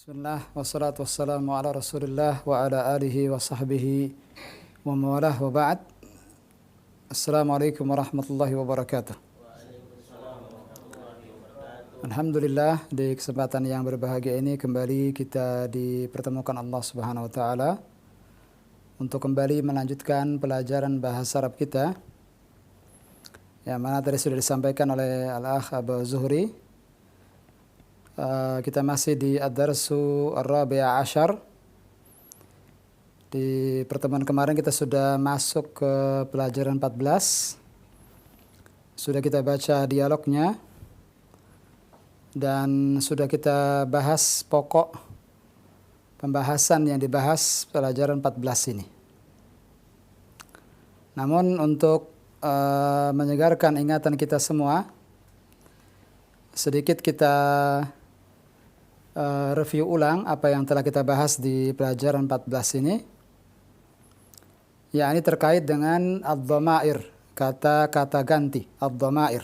Bismillah wassalatu wassalamu ala Rasulillah wa ala alihi wa sahbihi wa mawalah wa ba'd. Assalamualaikum warahmatullahi wabarakatuh. Alhamdulillah, di kesempatan yang berbahagia ini kembali kita dipertemukan Allah Subhanahu wa taala untuk kembali melanjutkan pelajaran bahasa Arab kita. Yang mana tadi sudah disampaikan oleh Al-Akh Abu Zuhri. Kita masih di Ad-Darsu Ar-Rabi' Ashar. Di pertemuan kemarin kita sudah masuk ke pelajaran 14. Sudah kita baca dialognya dan sudah kita bahas pokok pembahasan yang dibahas pelajaran 14 ini. Namun untuk menyegarkan ingatan kita semua, sedikit kita review ulang apa yang telah kita bahas di pelajaran 14 ini, yakni terkait dengan ad-dhamair, kata-kata ganti, ad-dhamair,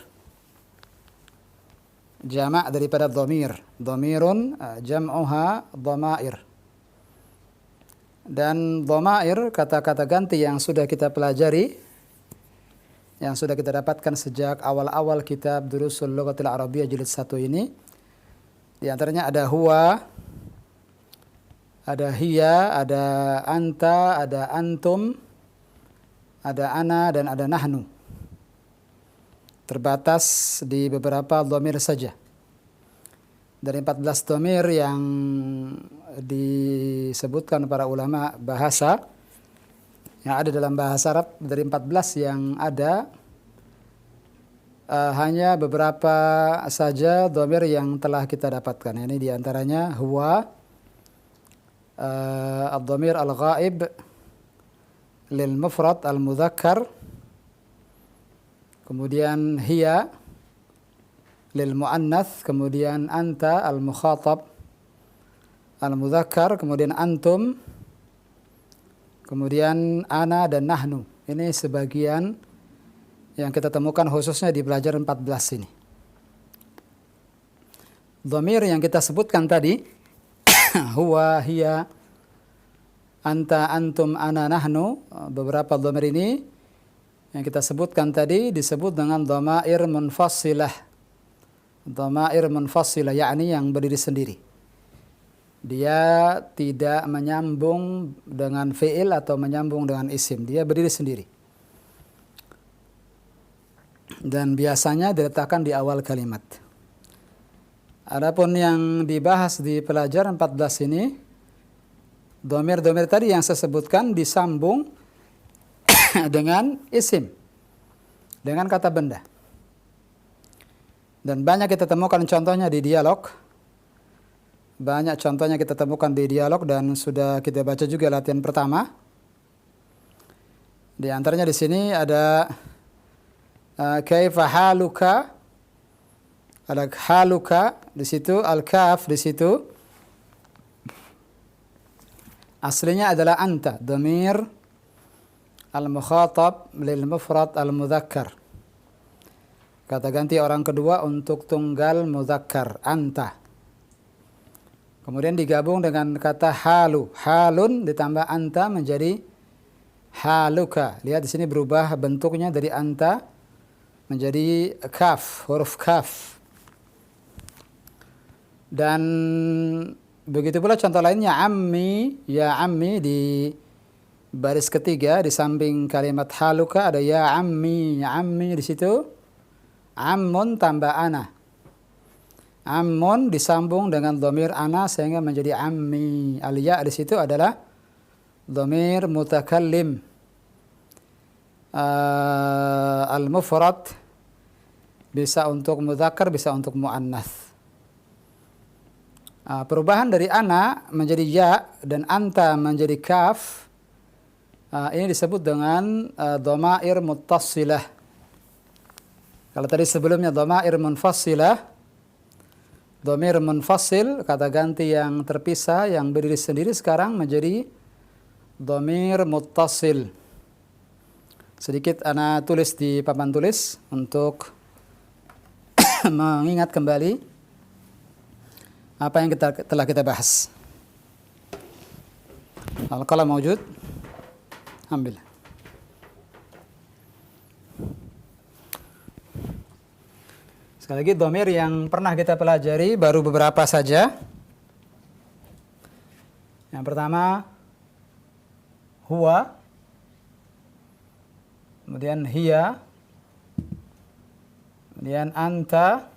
jamak daripada dhamir, dhamirun jam'uha dhamair. Dan dhamair, kata-kata ganti yang sudah kita pelajari, yang sudah kita dapatkan sejak awal-awal kitab Durusul Lughatil Arabiyyah jilid 1 ini. Di antaranya ada huwa, ada hiya, ada anta, ada antum, ada ana, dan ada nahnu. Terbatas di beberapa dhamir saja. Dari 14 dhamir yang disebutkan para ulama bahasa yang ada dalam bahasa Arab, dari 14 yang ada, hanya beberapa saja dhamir yang telah kita dapatkan. Ini diantaranya huwa, ad-dhamir al-ghaib lil mufrad al-mudzakkar, kemudian hiya lil muannats, kemudian anta al-mukhatab al-mudzakkar, kemudian antum, kemudian ana dan nahnu. Ini sebagian yang kita temukan khususnya di pelajaran 14 ini. Dhamir yang kita sebutkan tadi, huwa, hiya, anta, antum, ana, nahnu, beberapa dhamir ini yang kita sebutkan tadi disebut dengan dhamair munfasilah. Dhamair munfasilah, yakni yang berdiri sendiri. Dia tidak menyambung dengan fi'il atau menyambung dengan isim. Dia berdiri sendiri. Dan biasanya diletakkan di awal kalimat. Adapun yang dibahas di pelajaran 14 ini, dhamir-dhamir tadi yang saya sebutkan disambung dengan isim, dengan kata benda. Dan banyak kita temukan contohnya di dialog. Banyak contohnya kita temukan di dialog dan sudah kita baca juga latihan pertama. Di antaranya di sini ada kaifa haluka, ada haluka di situ, al-kaf di situ. Aslinya adalah anta, dhamir al-mukhatab lil mufrad al-mudzakkar. Kata ganti orang kedua untuk tunggal mudzakkar, anta. Kemudian digabung dengan kata halu, halun ditambah anta menjadi haluka. Lihat di sini berubah bentuknya dari anta menjadi kaf, huruf kaf. Dan begitu pula contoh lainnya, ammi, ya ammi, di baris ketiga di samping kalimat haluka ada ya ammi di situ. Ammun tambah ana. Ammun disambung dengan dhamir ana sehingga menjadi ammi. Al-ya di situ adalah dhamir mutakallim al-mufrad, bisa untuk mudzakkar, bisa untuk muannats. Perubahan dari ana menjadi ya dan anta menjadi kaf, ini disebut dengan dhamair muttassilah. Kalau tadi sebelumnya dhamair munfasilah, dhamir munfasil, kata ganti yang terpisah, yang berdiri sendiri, sekarang menjadi dhamir muttasil. Sedikit ana tulis di papan tulis untuk mengingat kembali apa yang telah kita bahas. Al-qalam mawjud? Ambil. Sekali lagi dhamir yang pernah kita pelajari baru beberapa saja. Yang pertama huwa, kemudian hiya, kemudian anta,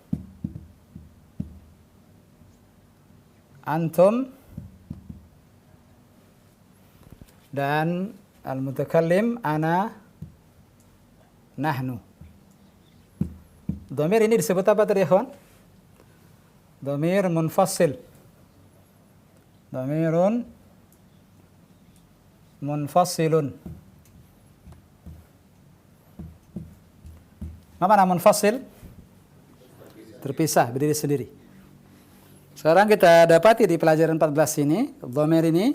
antum, dan al-mutakallim ana, nahnu. Dhamir ini disebut apa tadi, ikhwan? Dhamir munfasil. Dhamirun munfasilun. Apa makna munfasil? Terpisah, berdiri sendiri. Sekarang kita dapati di pelajaran 14 ini, dhamir ini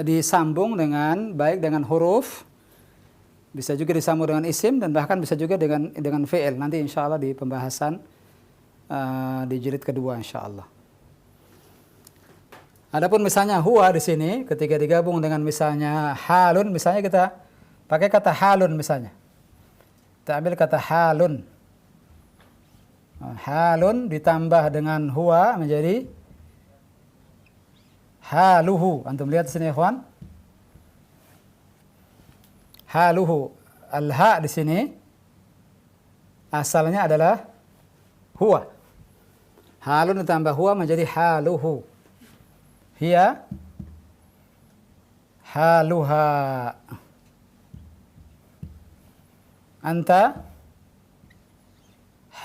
disambung dengan baik dengan huruf, bisa juga disambung dengan isim, dan bahkan bisa juga dengan fi'il. Nanti insya Allah di pembahasan di jilid kedua insya Allah. Adapun misalnya huwa di sini ketika digabung dengan misalnya halun, misalnya kita pakai kata halun misalnya. Kita ambil kata halun. Halun ditambah dengan huwa menjadi haluhu. Antum lihat di sini, ikhwan. Haluhu, al-ha di sini asalnya adalah huwa. Halun ditambah huwa menjadi haluhu. Hiya haluha. Anta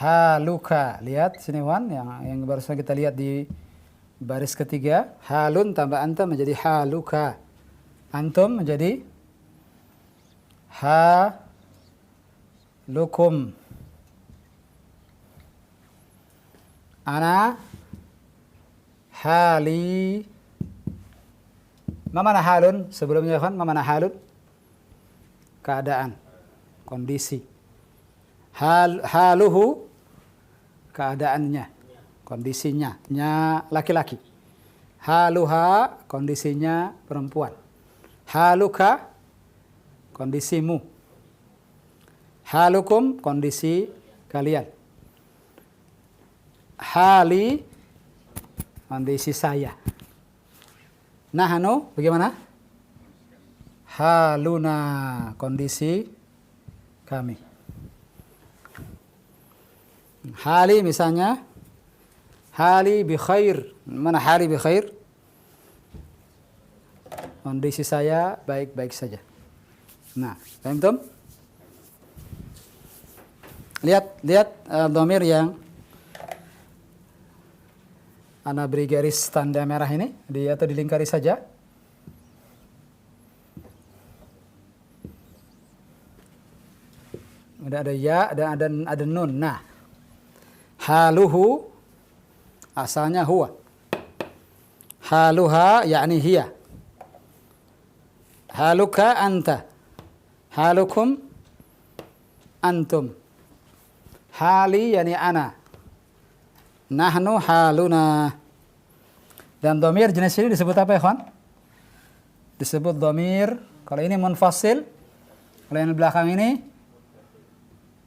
haluka. Lihat sini, wan, yang barusan kita lihat di baris ketiga. Halun tambah anta menjadi haluka. Antum menjadi halukum. Ana hali. Ma mana halun? Sebelumnya kan, ma mana halun? Keadaan, kondisi. Haluhu, keadaannya, kondisinya, nya laki-laki. Haluha, kondisinya perempuan. Haluka, kondisimu. Halukum, kondisi kalian. Hali, kondisi saya. Nahnu, bagaimana? Haluna, kondisi kami. Hali misalnya, hali bi khair. Mana hali bi khair? Kondisi saya baik-baik saja. Nah, paham tum? Lihat dhamir yang ana beri garis tanda merah ini atau dilingkari saja. Ada ya dan ada nun. Nah, haluhu asalnya huwa. Haluha yakni hiya. Haluka anta. Halukum antum. Hali yani ana. Nahnu haluna. Dan dhamir jenis ini disebut apa, ikhwan? Disebut dhamir. Kalau ini munfasil, kalau yang di belakang ini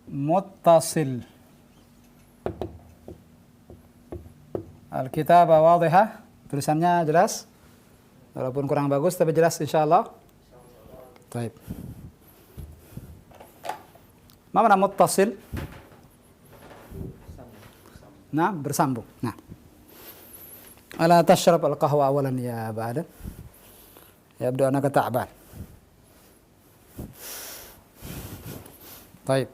muttasil. Al-kitabah wadihah, tulisannya jelas, walaupun kurang bagus tapi jelas insyaallah. Baik. Ma mana muttasil? Nah, bersambung. Nah, ala tashrab al-qahwa awalan ya ba'da. Yabdu anaka ta'ban. Baik.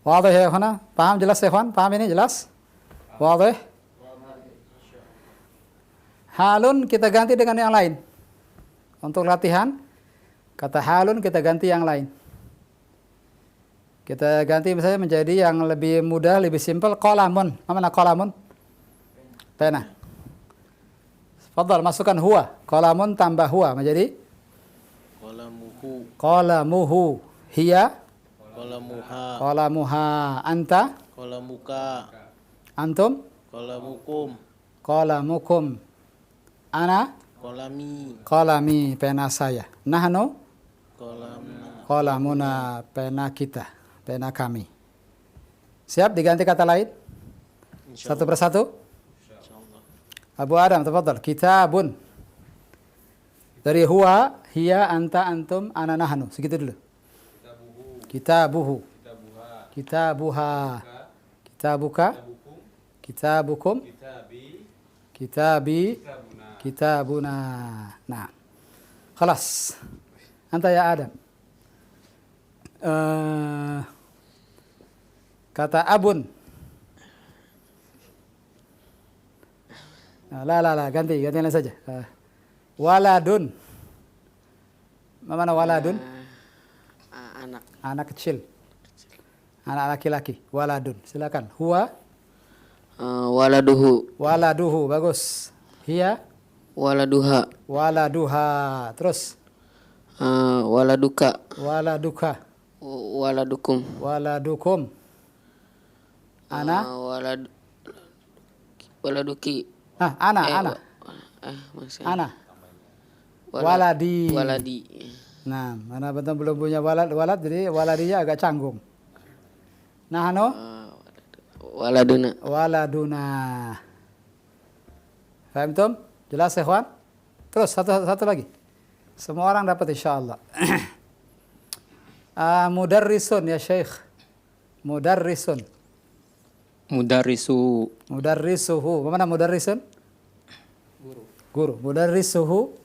Wadih ya ikhwan? Paham jelas ya ikhwan? Paham ini jelas? Wadih? Halun kita ganti dengan yang lain. Untuk latihan, kata halun kita ganti yang lain. Kita ganti misalnya menjadi yang lebih mudah, lebih simpel, qalamun. Apa mana qalamun? Pena. Fadhal, masukkan huwa. Qalamun tambah huwa menjadi qalamuhu. Qalamuhu. Hiya Qalamuha. Qalamuha. Anta Qalamuka. antum Qalamukum. Qalamukum. Ana Kolami. qalami, pena saya. Nahnu Kolamna. qalamuna, pena kita, pena kami. Siap diganti kata lain? Satu persatu. Insyaallah. Abu Adam, tafadhal. Kitabun. Dari huwa, hiya, anta, antum, ana, nahnu. Segitu dulu. Kitabuhu. Kitabuha. Kitabuka. Kitabukum. Kitabi. Kitabuna. Nah. Khalas. Anta ya Adam. Kata abun. La, ganti lain saja. Waladun. Mana waladun? Anak. Anak kecil. Anak laki-laki. Waladun. Silakan. Huwa. Waladuhu. Waladuhu. Bagus. Hiya. Waladuha. Waladuha. Terus. Waladuka. Waladuka. Waladukum. Waladukum. Ana. Waladuki. Ana. Masih. Ana. Waladi. Waladi. Nah, mana betul belum punya walad, jadi waladinya agak canggung. Nah, Waladuna. waladuna. Faham tum? Jelas ikhwan? Terus satu lagi. Semua orang dapat insyaallah. Mudarrisun ya Syekh. Mudarrisun. Mudarrisu. Mudarrisuhu. Mana mudarrisun? Guru. Mudarrisuhu.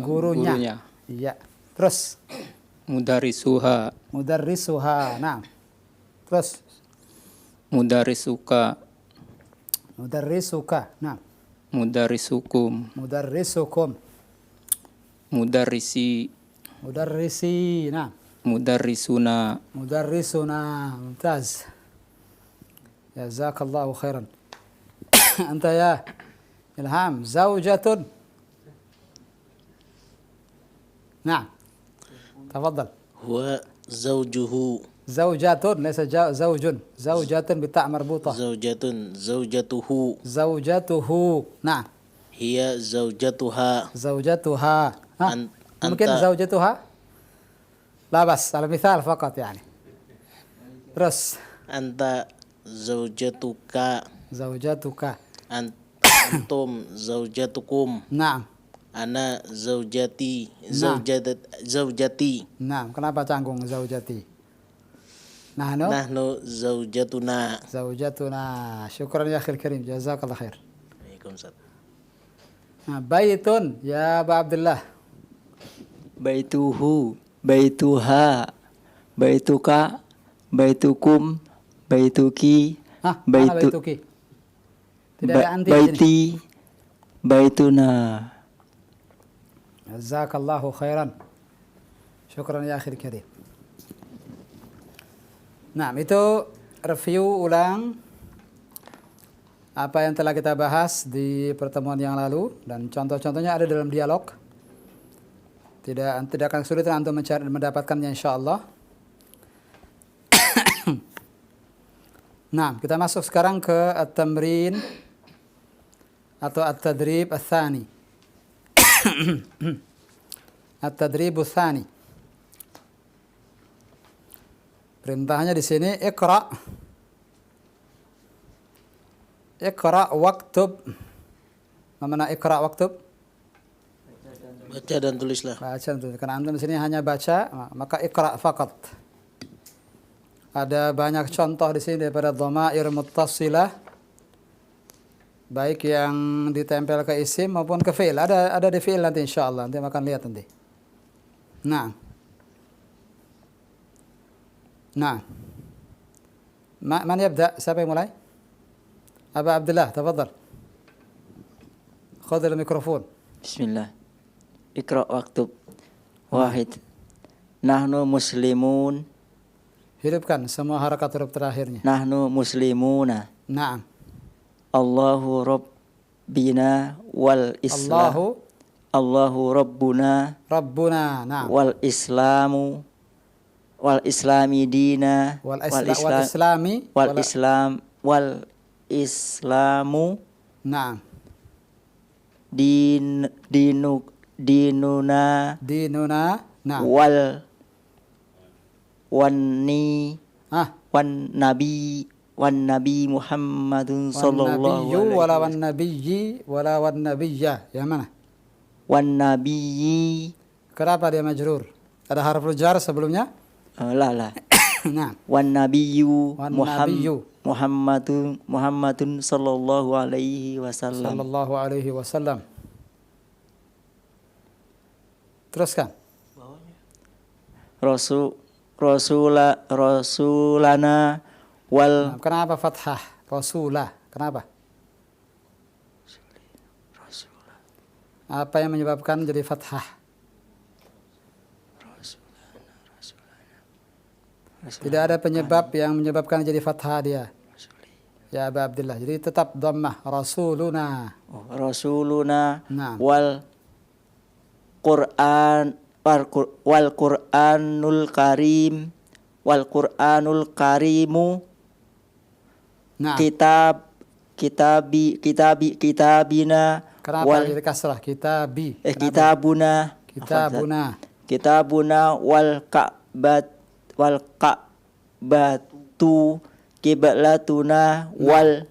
Gurunya. Iya. Terus Mudarrisuha. mudarrisuha. Nah. Terus Mudarrisuka. mudarrisuka. Nah. Mudarrisukum. Mudarrisukum. Mudarrisi. Mudarrisi. Nah. Mudarrisuna. mudarrisuna. Mumtaz. Jazakallahu khairan. Anta ya Ilham. Zaujatun. Nah. Tafadhal. Huwa zawjuhu. Zaujatun. Laysa zaujun. Zaujatun bita' marbutah. Zaujatun. Zaujatuhu. Zaujatuhu. Nah. Hiya zaujatuha. زوجتها أن- ممكن أنت- زوجتها لا بس على مثال فقط يعني terus Anta zaujatuka. زوجتك Antum zaujatukum. نعم Ana zaujati. Nah. Zaujati. نعم kenapa canggung زوجتي نحن Nahnu zaujatuna. زوجتنا شكرا يا أخي الكريم جزاك الله خير Waalaikumsalam. بيت يا أبا عبد الله Baituhu, baituha, baituka, baitukum, baituki, mana baitu, baituki tidak ada anti di sini baiti, baituna. جزاك الله خيرا شكرا يا أخي الكريم Nah, itu review ulang apa yang telah kita bahas di pertemuan yang lalu dan contoh-contohnya ada dalam dialog. Tidak akan sulit untuk mendapatkannya insyaallah. Nah, kita masuk sekarang ke at-tamrin atau at-tadrib ats-tsani. At-tadrib ats-tsani. Perintahnya di sini iqra. Iqra waktub. Mana iqra waktub? Baca dan tulislah. Baca dan tulis. Karena antum di sini hanya baca, maka iqra faqat. Ada banyak contoh di sini daripada dhamair muttasilah baik yang ditempel ke isim maupun ke fi'il. Ada di fi'il nanti insyaallah. Nanti akan lihat nanti. Nah, man yabda? Siapa yang mulai? Aba Abdullah, tafadhal. Khudh al-mikrofon. Bismillah. Iqra waktub. Wahid. Nahnu muslimun. Hidupkan semua harakat huruf terakhirnya. Nahnu muslimuna. Naam. Allahu rabbina wal islam. Allahu rabbuna Rabbuna. Naam. wal islamu wal islami dina Wal islami. wal islam wal islamu Naam. dinuna Dinuna. Naam. wal Ah. wan nabi Muhammadun Wan sallallahu nabiyyu alaihi wala wan nabiyyi wala wan nabiyya. Yang mana? wan nabiyyi Kenapa dia majrur? Ada harful jar sebelumnya? la Nah. wan nabiyyu Wan nabiyyu. Muhammadun sallallahu alaihi wasallam. Sallallahu alaihi wasallam. Teruskan. Rasulana wal Nah, kenapa fathah? Rasulah. Kenapa? Apa yang menyebabkan jadi fathah? Tidak ada penyebab yang menyebabkan jadi fathah dia. Ya Aba Abdullah. Jadi tetap dhammah. Rasuluna. Rasuluna Nah. wal Qur'anul Karim wal Qur'anul Karimu Nah. kitabina Kenapa wal jadi kasrah? Kitabi. kitabuna Kitabuna. wal ka'batu kiblatuna wal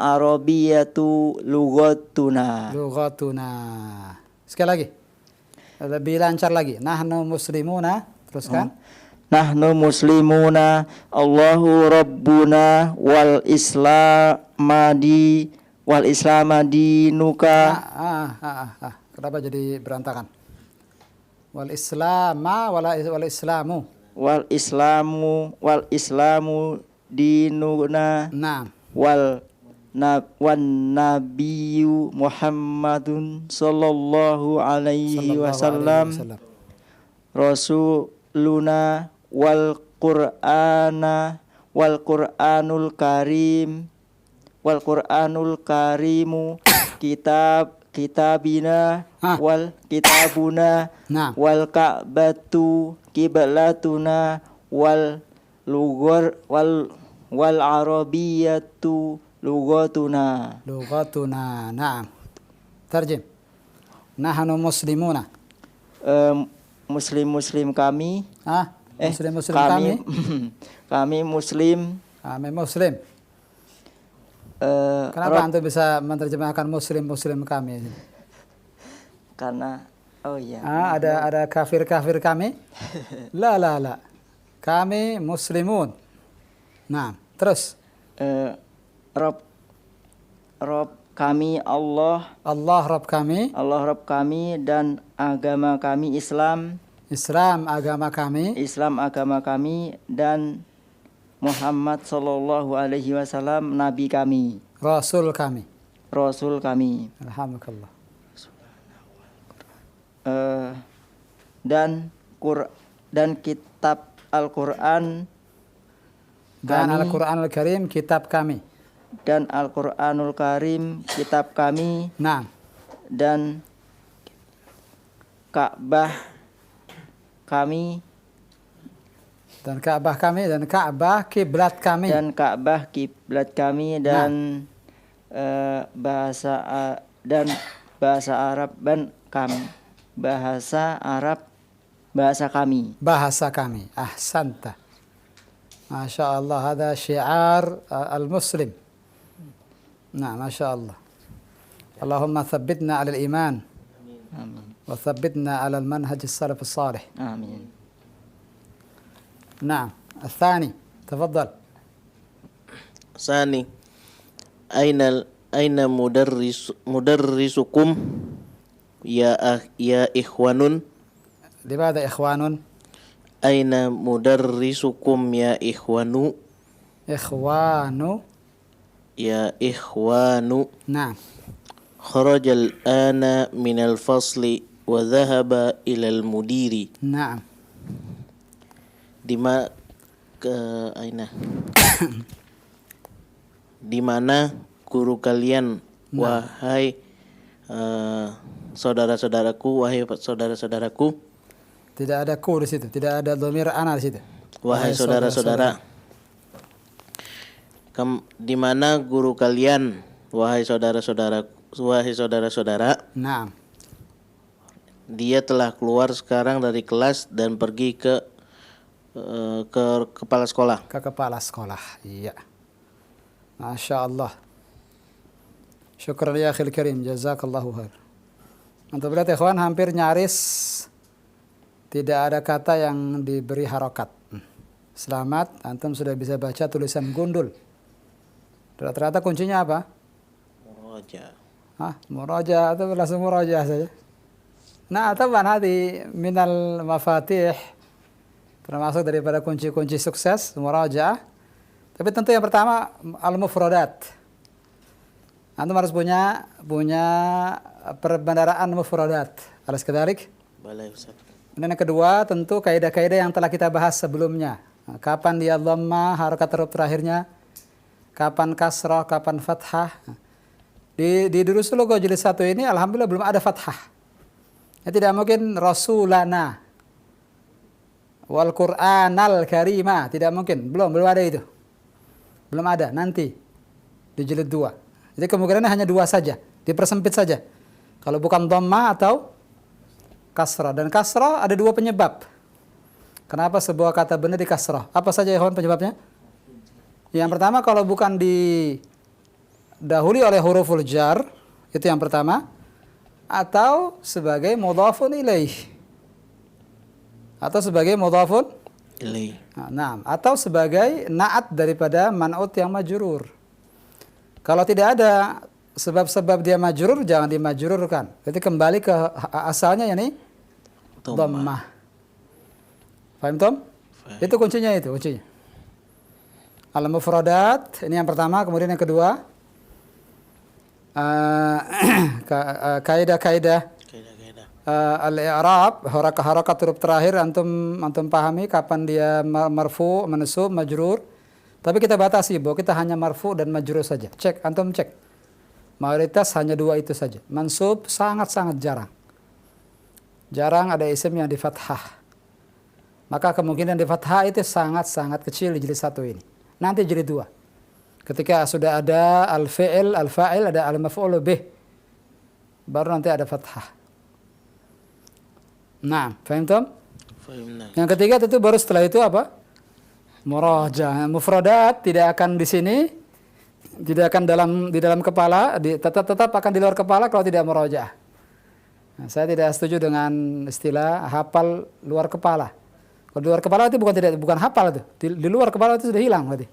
arabiyatu lughatuna. Lughatuna. Sekali lagi. Lebih lancar lagi. Nahnu muslimuna. Teruskan. Nahnu muslimuna Allahu Rabbuna wal islama dinuka. Kenapa jadi berantakan? Wal islama wal islamu. wal islamu dinuna Nah. wan nabiyyu Muhammadun sallallahu alaihi wasallam rasuluna wal Qur'anul karimu kitabina wal kitabuna Nah. wal ka'batu kiblatuna wal arabiyatu lughatuna. Lughatuna. Naam. Tarjim. Nahnu muslimuna. Muslim kami Muslim kami. kami muslim. Kami muslim. Kenapa antum bisa menerjemahkan muslim kami? Karena Ada kafir kami? La. Kami muslimun. Nah, terus. Rob kami Allah Rabb kami. Rob kami dan agama kami Islam Agama kami. Dan Muhammad sallallahu alaihi wasallam nabi kami, Rasul kami. Alhamdulillah. Dan kitab Al-Qur'an Dan Al-Qur'anul Karim kitab kami. Dan Al-Qur'anul Karim kitab kami. Nah. Dan Ka'bah kami. Dan Ka'bah kami. Dan Ka'bah kiblat kami. Dan bahasa Arab bahasa kami. Ahsanta. Masya Allah. Hada syiar al-muslim. Nah, Masya Allah. Allahumma thabbitna ala al-iman. Amin. Wa thabbitna ala al-manhaj as-salaf as-salih. Amin. نعم الثاني تفضل. ثاني أين مدرسكم يا إخوان لماذا إخوان؟ أين مدرسكم يا إخوان يا إخوان نعم. خرج الآن من الفصل وذهب إلى المدير. نعم. Di mana guru kalian, wahai saudara-saudaraku, Tidak ada ku di situ, tidak ada dhamir ana di situ. Wahai saudara-saudara. Di mana guru kalian, wahai saudara-saudara, Naam. dia telah keluar sekarang dari kelas dan pergi ke kepala sekolah. Ke kepala sekolah. Iya. Masya Allah. Syukran ya akhil karim. Jazakallahu khair. Untuk lihat ikhwan, hampir nyaris tidak ada kata yang diberi harokat. Selamat, antum sudah bisa baca tulisan gundul. Rata-rata kuncinya apa? Muraja. Muraja atau langsung muraja saja. Nah, taban hadi minal mafatih, termasuk daripada kunci-kunci sukses, muraja. Tapi tentu yang pertama al-mufradat. Antum harus punya perbendaraan mufradat. Alas kedalik. Balai Ustaz. Dan yang kedua tentu kaidah-kaidah yang telah kita bahas sebelumnya. Kapan dia dhamma, harakat huruf terakhirnya, kapan kasrah, kapan fathah. Di durusul logo jilid 1 ini alhamdulillah belum ada fathah. Ya, tidak mungkin rasulana wal qur'anal karima, tidak mungkin, belum ada itu. Belum ada, nanti di jilid 2. Jadi kemungkinannya hanya 2 saja, dipersempit saja. Kalau bukan dhamma atau kasrah, dan kasrah ada 2 penyebab. Kenapa sebuah kata benar di kasrah? Apa saja ya kawan penyebabnya? Yang pertama, kalau bukan didahului oleh huruful jar, itu yang pertama, atau sebagai mudhafun ilaih, atau sebagai mudhafun Ilaih. nah, atau sebagai naat daripada man'ut yang majrur. Kalau tidak ada sebab-sebab dia majrur, jangan dimajrurkan. Jadi kembali ke asalnya, yakni dhammah. Paham Tom? Itu kuncinya, Al-mufradat, ini yang pertama. Kemudian yang kedua, kaidah-kaidah al-i'rab, harakat huruf terakhir antum pahami kapan dia marfu, mansub, majrur. Tapi kita batasi bahwa kita hanya marfu dan majrur saja. Antum cek. Mayoritas hanya 2 itu saja. Mansub sangat-sangat jarang. Jarang ada isim yang di fathah. Maka kemungkinan di fathah itu sangat-sangat kecil di jilid 1 ini. Nanti jilid 2. Ketika sudah ada al-fi'il, al-fa'il, ada al-maf'ul bih, baru nanti ada fathah. Nah, paham Tom? Fahimna. Yang ketiga tentu baru setelah itu apa? Muraja. Mufradat tidak akan di sini, tidak akan di dalam kepala, tetap akan di luar kepala kalau tidak muraja. Nah, saya tidak setuju dengan istilah hafal luar kepala. Kalau di luar kepala itu bukan hafal itu. Di luar kepala itu sudah hilang berarti.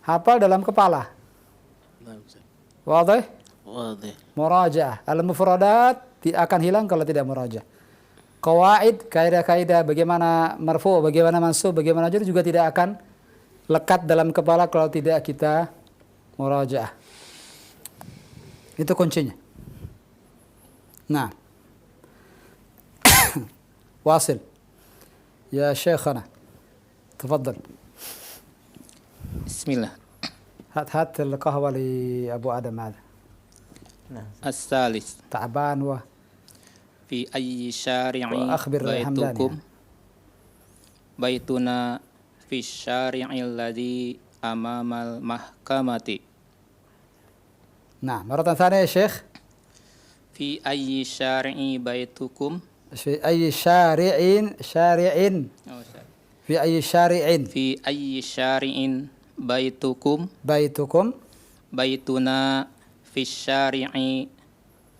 Hafal dalam kepala. Wadih? Wadih. Muraja. Al-mufradat akan hilang kalau tidak muraja. Qawaid, kaidah-kaidah bagaimana marfu, bagaimana mansub, bagaimana jar juga tidak akan lekat dalam kepala kalau tidak kita murajaah. Itu kuncinya. Nah. Wasil. Ya Syekhana. Tafadhal. Bismillah. هات القهوة لأبو آدم هذا As-salis. تعبان Fi ayyi syari'i وأخبر حمدان baitukum. Baituna fi syari'i alladhi amamal mahkamati. نعم مرة ثانية يا شيخ. Fi ayyi syari'i baitukum. في أي شارع في أي شارع Fi ayyi syari'in baitukum. بيتكم Baituna fi syari'i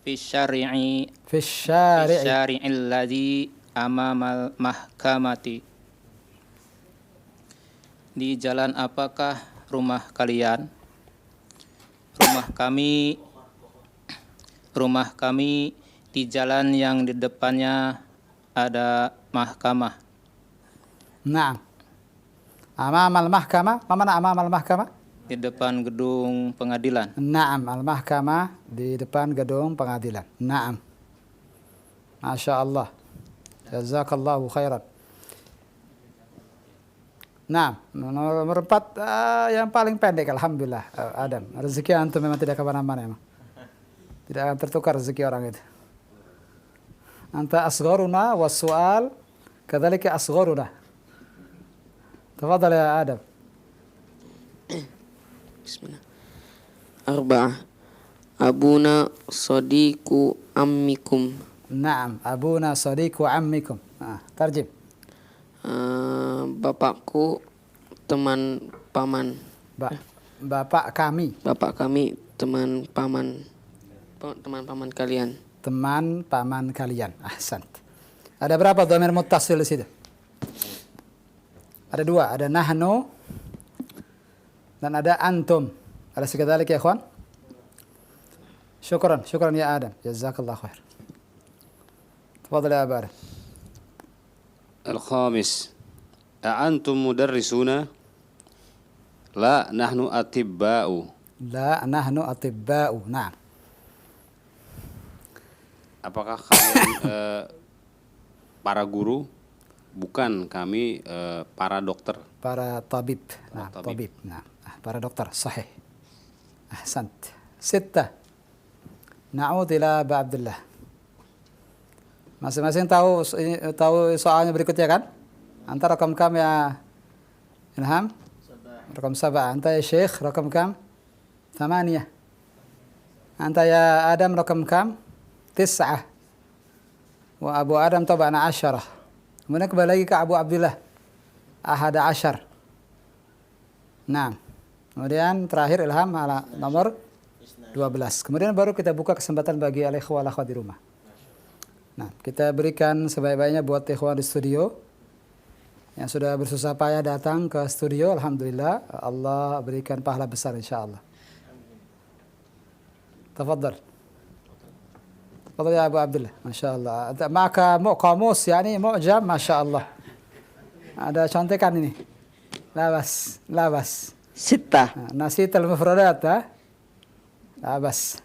في fi الشارع syari'i alladhi amamal mahkamati. Di jalan apakah rumah kalian? Rumah kami di jalan yang di depannya ada mahkamah. نعم أمام المحكمة. ما معنى أمام المحكمة؟ Di depan gedung pengadilan. نعم المحكمة di depan gedung pengadilan. نعم ما شاء الله جزاك الله خيرا. Nah, nomor 4 yang paling pendek, alhamdulillah. Adam, rezeki antum memang tidak kemana-mana, memang tidak akan tertukar rezeki orang itu. Anta asgharuna was-su'al kadzalika asgharuna. Tafadhal ya Adam. Bismillah. Arba'ah. Abuna sadiku ammikum. Naam, abuna sadiqu ammikum. Tarjim. Bapakku teman paman. Bapak kami. Bapak kami teman paman. Teman paman kalian. Teman paman kalian. Ahsant. Ada berapa dhamir muttasil di situ? Ada 2, ada nahnu dan ada antum. Ada sekadalik ya ikhwan? Syukran ya Adam. Jazakallah khair. Tafadhal ya Abu Adam. الخامس أأنتم مدرسون لا نحن أطباء La nahnu atibba'u. Naam. apakah kalian para guru? Bukan, kami para dokter. Para tabib. Nah, tabib. tabib. Nah, para dokter. Sahih. Ahsant. 6. Na'ud ila Abu Abdullah. Masing-masing tahu soalnya berikutnya kan? Anta rakam kam ya Ilham? Rakam 7. Anta ya Syekh rakam kam? 8. Anta ya Adam rakam kam? 9. Wa Abu Adam tabana 10. Kemudian kembali lagi ke Abu Abdullah. 11. Nah, kemudian terakhir Ilham ala nomor 12. Kemudian baru kita buka kesempatan bagi al-ikhwah wal akhwat di rumah. Nah, kita berikan sebaik-baiknya buat ikhwan di studio yang sudah bersusah payah datang ke studio. Alhamdulillah, Allah berikan pahala besar insyaallah. Tafadhal. Tafadhal ya Abu Abdullah. Masyaallah. Maka qamus yani mu'jam masyaallah. Ada contekan ini. Labas. 6. Nasit al-mufradat ha? Labas.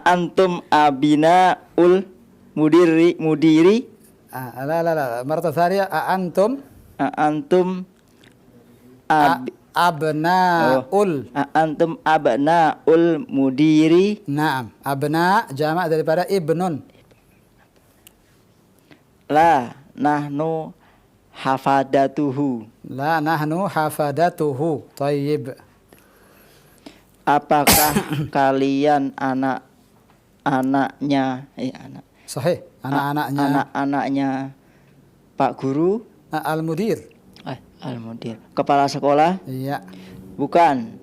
Antum abina ul mudiri لا مرة ثانية أأنتم antum أبناء antum abna ul mudiri. نعم أبناء jamak daripada ibnun. La nahnu hafadatuhu. La nahnu hafadatuhu. Tayyib. Apakah kalian anak-anaknya Sahih. anak-anaknya Pak Guru? Al-mudir. Al-mudir. Kepala sekolah? Iya. Bukan.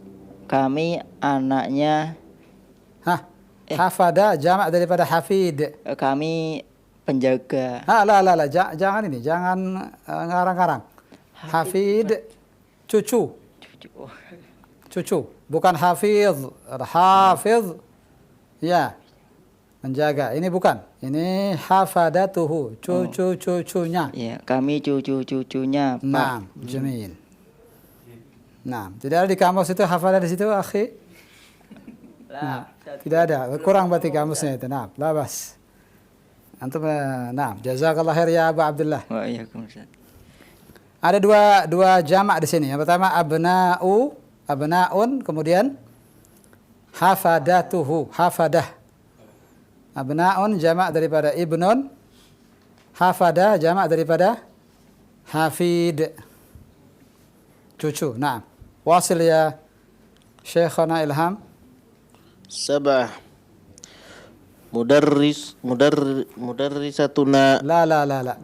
Kami anaknya. Hafada jamak daripada hafid. Kami penjaga. La. Jangan ini. Jangan ngarang-ngarang. Hafid cucu. Bukan hafiz. Hafiz. Ya. Menjaga. Ini bukan. Ini hafadatuhu. Cucu-cucunya. Ya, kami cucu-cucunya Pak. Nah, jamil. Nah, tidak ada di kamus itu hafadah di situ, akhi? Nah, tidak ada. Kurang berarti kamusnya itu. Nah, labas. Antum, nah, jazakallah khair ya Abu Abdullah. Waalaikumsalam. Ada dua jamak di sini. Yang pertama abnaun, kemudian hafadatuhu, hafadah. Abnaun jamak daripada ibnun, hafadah jamak daripada hafid, cucu. Nah, wasil ya Syekhana Ilham. 7. Mudarrisatuna. La.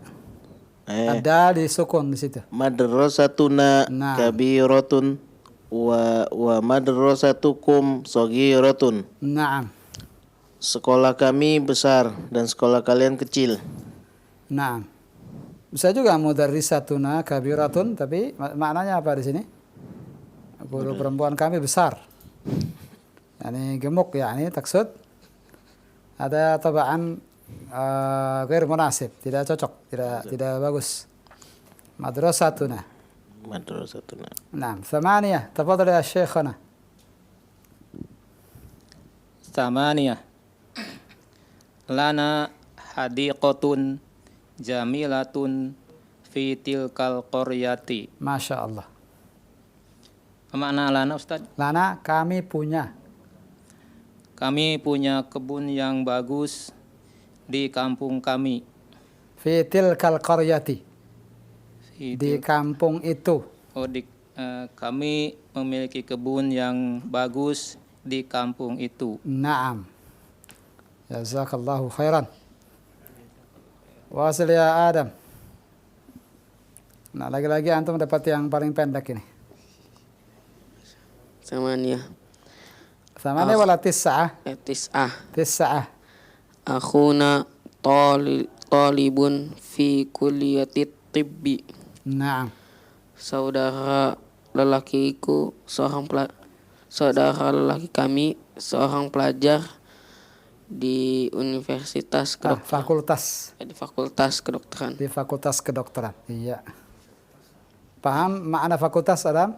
Ada di sukun di situ. Madrasatuna Nah. kabiratun wa madrasatukum saghiratun. Naam. Sekolah kami besar dan sekolah kalian kecil. Naam. Bisa juga mudarrisatuna kabiratun, tapi maknanya apa di sini? Guru perempuan kami besar. Yani gemuk yani taksud. Ada tabaan ghair munasib, tidak cocok, tidak bagus. Madrasatuna. Naam, 8. Tafadhal ya Syekhana. 8. Lana hadiqatun jamilatun fi tilkal qaryati. Masya Allah. Makna lana Ustaz? Lana kami punya. Kami punya kebun yang bagus di kampung kami. Fi tilkal qaryati. Di kampung itu. Oh, di kami memiliki kebun yang bagus di kampung itu. Naam. Jazakallahu khairan. Wasil ya Adam. Nah, lagi-lagi antum dapat yang paling pendek ini. Samaniyah. Thamani wala tis'ah? Tis'ah. Tis'ah. Akhuna talibun fi kuliyatit tibbi. Naam. Saudara lelakiku saudara lelaki kami seorang pelajar di universitas Fakultas. di fakultas kedokteran. Di fakultas kedokteran. Iya. Paham makna fakultas, Adam?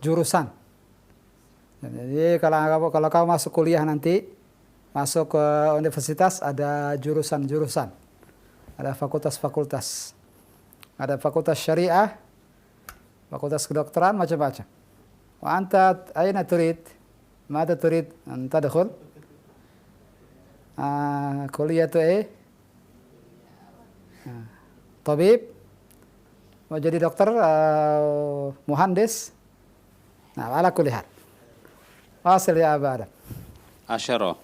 Jurusan. Jadi kalau kamu masuk kuliah nanti, masuk ke universitas ada jurusan-jurusan. Ada fakultas-fakultas. Ada fakultas syariah, fakultas kedokteran, macam-macam. Wa anta aina turid? Mada turid an tadkhul? Kuliah ايه؟ Tabib? Mau jadi dokter, muhandis? Nah, ala kulli hal. Wasil ya Aba Adam. 10.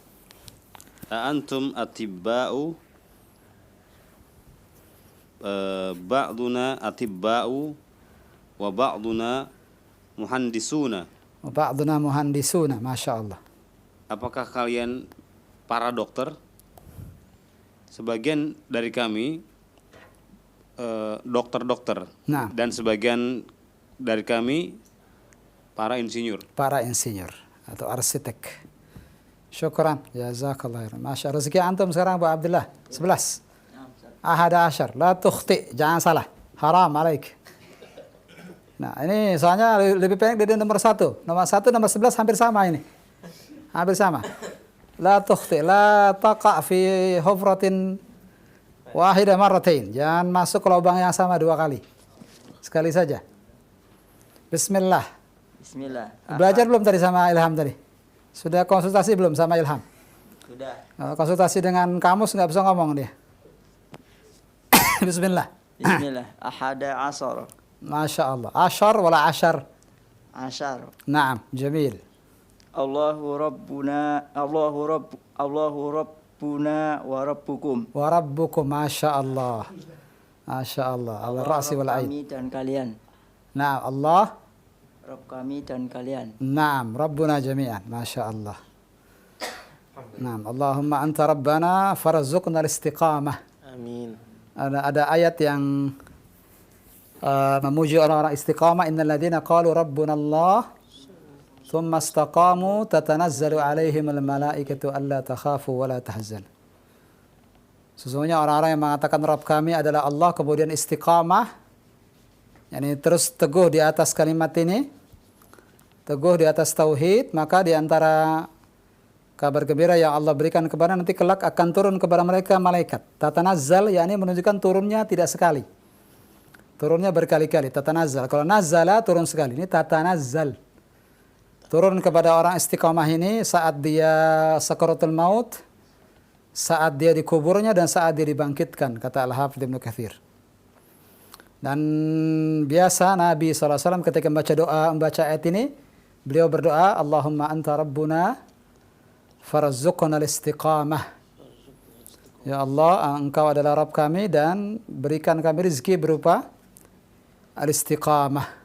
Antum atibba'u ba'duna atibba'u wa ba'duna muhandisuna. Ba'duna muhandisuna, Masya Allah. Apakah kalian para dokter? Sebagian dari kami dokter-dokter. Nah. Dan sebagian dari kami para insinyur. Para insinyur atau arsitek. Syukran, jazakallah khairan. Masya Allah. Rezeki antum sekarang Bu Abdullah 11. Ahada asyar, la tukhti, jangan salah. Haram alaik. Nah, ini soalnya lebih pendek dari nomor 1. Nomor 1, nomor 11 hampir sama ini. Hampir sama. La tukhti, la taqa fi hufratin wahidah marratain. Jangan masuk ke lubang yang sama 2 kali. Sekali saja. Bismillah. Bismillah. Belajar belum tadi sama Ilham tadi? Sudah konsultasi belum sama Ilham? Sudah. Konsultasi dengan kamus nggak bisa ngomong dia. Bismillah. Bismillah. Ahada asar. Masya Allah. Ashar wala ashar? Ashar. Naam, jamil. Allahu Rabbuna wa Rabbukum. Wa rabbukum, Masya Allah. Masya Allah. Allah ra'si wal ain. Kami dan kalian. Naam, Allah. Rabb kami dan kalian. Naam, Rabbuna jami'an. Masya Allah. Naam, Allahumma anta Rabbana farzuqna al-istiqamah. Amin. Ada ayat yang memuji orang-orang istiqamah. Innal ladzina qalu rabbuna Allah thumma istaqamu tatanazzalu alaihim al-malaikatu alla takhafu wa la tahzanu. Sesungguhnya orang-orang yang mengatakan Rabb kami adalah Allah kemudian istiqamah, yakni terus teguh di atas kalimat ini, teguh di atas tauhid, maka di antara kabar gembira yang Allah berikan kepada nanti kelak akan turun kepada mereka malaikat. Tatanazzal yakni menunjukkan turunnya tidak sekali. Turunnya berkali-kali. Tatanazzal. Kalau nazala turun sekali. Ini tatanazzal. Turun kepada orang istiqamah ini saat dia sakaratul maut, saat dia dikuburnya dan saat dia dibangkitkan, kata Al-Hafidz Ibnu Katsir. Dan biasa Nabi SAW ketika membaca ayat ini, beliau berdoa, Allahumma anta Rabbuna farzuqna al-istiqamah. Ya Allah, Engkau adalah Rabb kami dan berikan kami rezeki berupa al-istiqamah.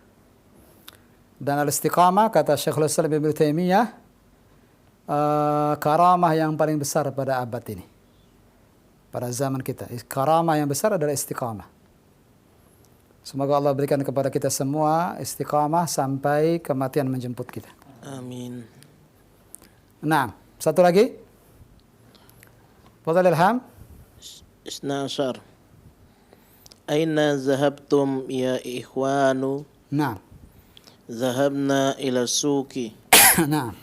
Dan al-istiqamah, kata Syekhul Islam Ibnu Taimiyah, karamah yang paling besar pada abad ini, pada zaman kita. Karamah yang besar adalah istiqamah. Semoga Allah berikan kepada kita semua istiqamah sampai kematian menjemput kita. Amin. Nah, satu lagi. Fadhal Ilham. 12. Aina zahabtum ya ikhwanu? Nah. Zahabna ila suki. Nah.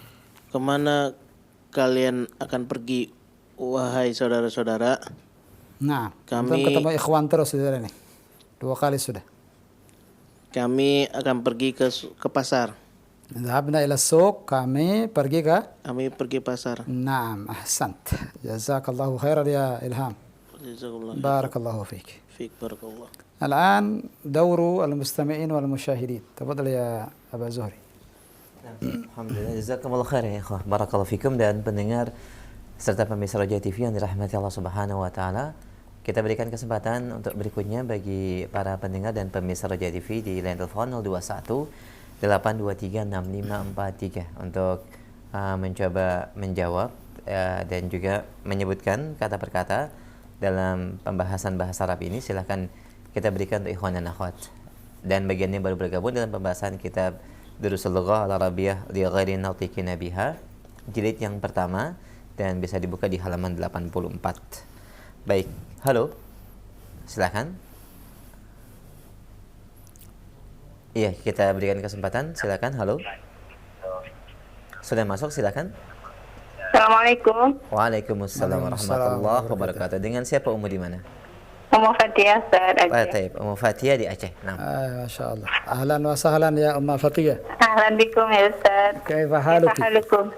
Kemana kalian akan pergi, wahai saudara-saudara? Nah, Kami- ketemu ikhwan terus saudara ini. 2 kali sudah. Kami akan pergi ke pasar. Dhahabna ila suq, kami pergi ke. Kami pergi pasar. Naam, ahsant. Jazakallahu khairan ya Ilham. Jazakallah. Barakallahu fiik. Fik barakallah. الآن دور المستمعين والمشاهدين. تفضل يا أبا زهري. Alhamdulillah, jazakumullah khair ya ikhwah. Barakallahu fikum. Dan pendengar serta pemirsa Roja TV yang dirahmati Allah Subhanahu wa taala. Kita berikan kesempatan untuk berikutnya bagi para pendengar dan pemirsa Roja TV di line telepon 021 823 6543 untuk mencoba menjawab dan juga menyebutkan kata per kata dalam pembahasan bahasa Arab ini. Silahkan kita berikan untuk ikhwan dan akhwat. Dan bagian yang baru bergabung dalam pembahasan kitab Durusul Lughah Al-Arabiyyah li ghairi natiqina biha, jilid yang pertama, dan bisa dibuka di halaman 84. Baik, halo. Silakan. Iya, kita berikan kesempatan. Silakan, halo. Sudah masuk, silakan. Assalamualaikum. Waalaikumsalam warahmatullahi wabarakatuh. Dengan siapa, Ummu di mana? Ummu Fatiyah, Ustaz, Aceh. Baik, Ummu Fatiyah di Aceh. Nah. ما شاء الله. أهلا وسهلا يا أم فتية. Ahlan bikum ya Ustaz. كيف حالك؟ Halukum.